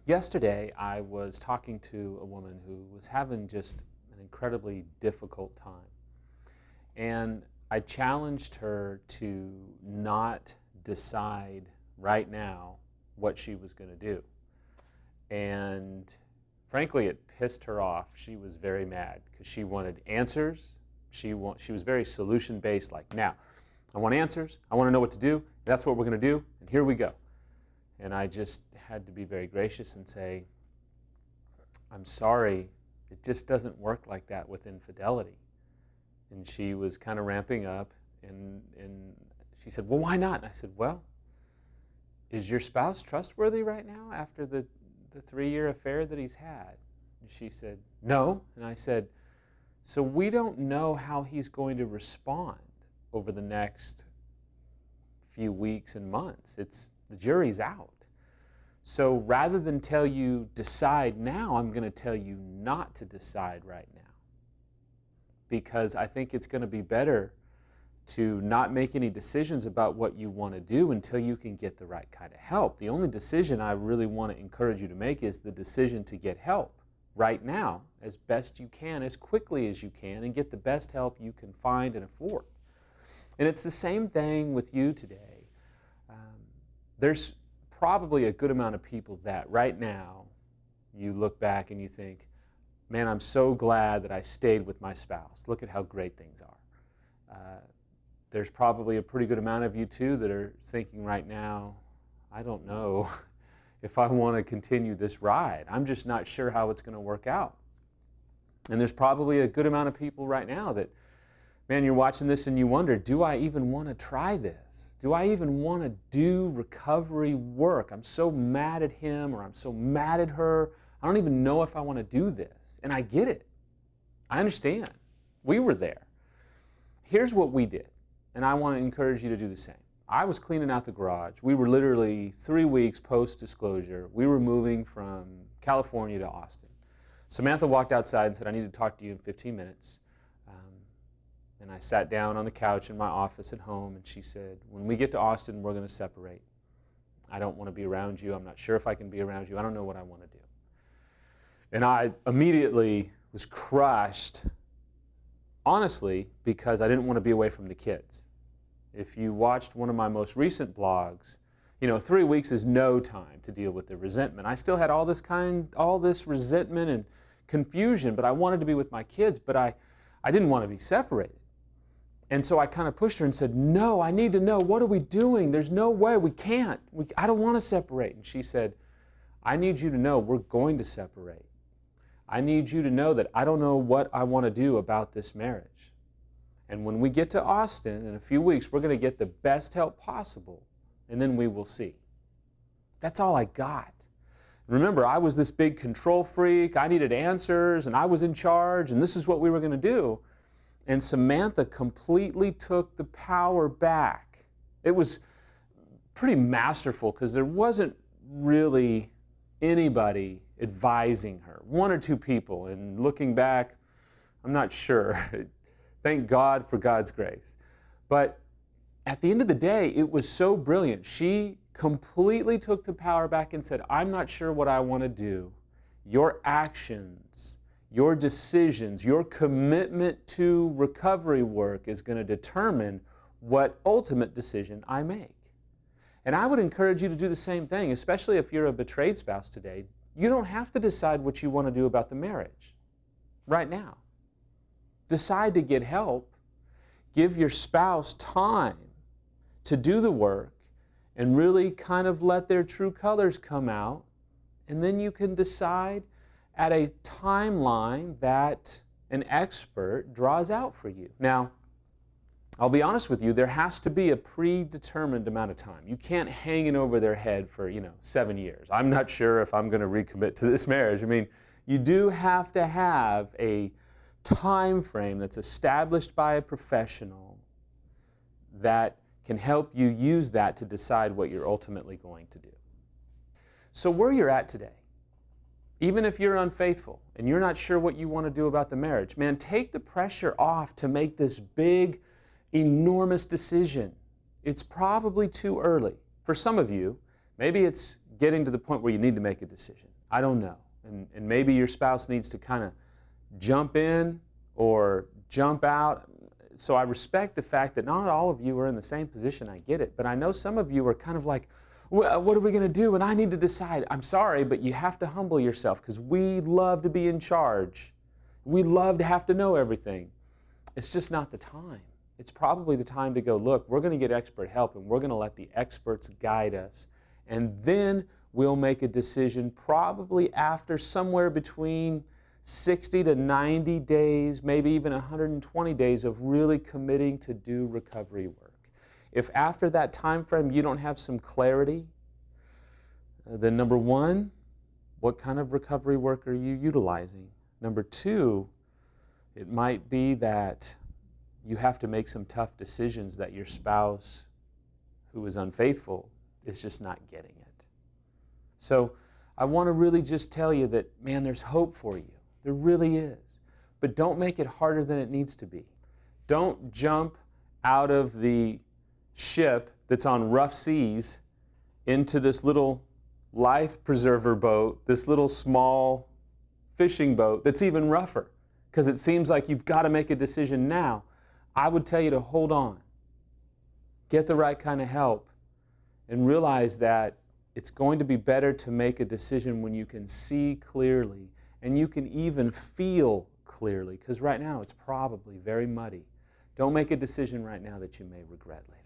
Yesterday, I was talking to a woman who was having just an incredibly difficult time. And I challenged her to not decide right now what she was going to do. And frankly, it pissed her off. She was very mad because she wanted answers. She was very solution-based, like, now, I want answers. I want to know what to do. That's what we're going to do, and here we go. And I just had to be very gracious and say, I'm sorry, it just doesn't work like that with infidelity. And she was kind of ramping up, and she said, well, why not? And I said, well, is your spouse trustworthy right now after the 3-year affair that he's had? And she said, no. And I said, so we don't know how he's going to respond over the next few weeks and months. The jury's out. So rather than tell you decide now, I'm going to tell you not to decide right now. Because I think it's going to be better to not make any decisions about what you want to do until you can get the right kind of help. The only decision I really want to encourage you to make is the decision to get help right now, as best you can, as quickly as you can, and get the best help you can find and afford. And it's the same thing with you today. There's probably a good amount of people that right now you look back and you think, man, I'm so glad that I stayed with my spouse. Look at how great things are. There's probably a pretty good amount of you too that are thinking right now, I don't know if I want to continue this ride. I'm just not sure how it's going to work out. And there's probably a good amount of people right now that, man, you're watching this and you wonder, do I even want to try this? Do I even want to do recovery work? I'm so mad at him, or I'm so mad at her. I don't even know if I want to do this. And I get it. I understand. We were there. Here's what we did, and I want to encourage you to do the same. I was cleaning out the garage. We were literally 3 weeks post-disclosure. We were moving from California to Austin. Samantha walked outside and said, I need to talk to you in 15 minutes. And I sat down on the couch in my office at home, and she said, when we get to Austin, we're going to separate. I don't want to be around you. I'm not sure if I can be around you. I don't know what I want to do. And I immediately was crushed, honestly, because I didn't want to be away from the kids. If you watched one of my most recent blogs, 3 weeks is no time to deal with the resentment. I still had all this resentment and confusion, but I wanted to be with my kids, but I didn't want to be separated. And so I kind of pushed her and said, no, I need to know, what are we doing? There's no way, we can't. I don't want to separate. And she said, I need you to know we're going to separate. I need you to know that I don't know what I want to do about this marriage. And when we get to Austin in a few weeks, we're going to get the best help possible, and then we will see. That's all I got. Remember, I was this big control freak. I needed answers, and I was in charge, and this is what we were going to do. And Samantha completely took the power back. It was pretty masterful because there wasn't really anybody advising her. 1 or 2 people, and looking back, I'm not sure. Thank God for God's grace. But at the end of the day, it was so brilliant. She completely took the power back and said, I'm not sure what I want to do. Your actions, your decisions, your commitment to recovery work is going to determine what ultimate decision I make. And I would encourage you to do the same thing, especially if you're a betrayed spouse today. You don't have to decide what you want to do about the marriage right now. Decide to get help. Give your spouse time to do the work and really kind of let their true colors come out. And then you can decide at a timeline that an expert draws out for you. Now, I'll be honest with you, there has to be a predetermined amount of time. You can't hang it over their head for, 7 years. I'm not sure if I'm going to recommit to this marriage. I mean, you do have to have a time frame that's established by a professional that can help you use that to decide what you're ultimately going to do. So where you're at today, even if you're unfaithful and you're not sure what you want to do about the marriage, man, take the pressure off to make this big, enormous decision. It's probably too early. For some of you, maybe it's getting to the point where you need to make a decision. I don't know. And maybe your spouse needs to kind of jump in or jump out. So I respect the fact that not all of you are in the same position. I get it. But I know some of you are kind of like, well, what are we going to do? And I need to decide. I'm sorry, but you have to humble yourself because we love to be in charge. We love to have to know everything. It's just not the time. It's probably the time to go, look, we're going to get expert help and we're going to let the experts guide us. And then we'll make a decision probably after somewhere between 60 to 90 days, maybe even 120 days of really committing to do recovery work. If after that time frame you don't have some clarity, then number one, what kind of recovery work are you utilizing? Number two, it might be that you have to make some tough decisions that your spouse who is unfaithful is just not getting it. So I want to really just tell you that, man, there's hope for you. There really is. But don't make it harder than it needs to be. Don't jump out of the ship that's on rough seas into this little life preserver boat, this little small fishing boat that's even rougher, because it seems like you've got to make a decision now. I would tell you to hold on. Get the right kind of help and realize that it's going to be better to make a decision when you can see clearly and you can even feel clearly, because right now it's probably very muddy. Don't make a decision right now that you may regret later.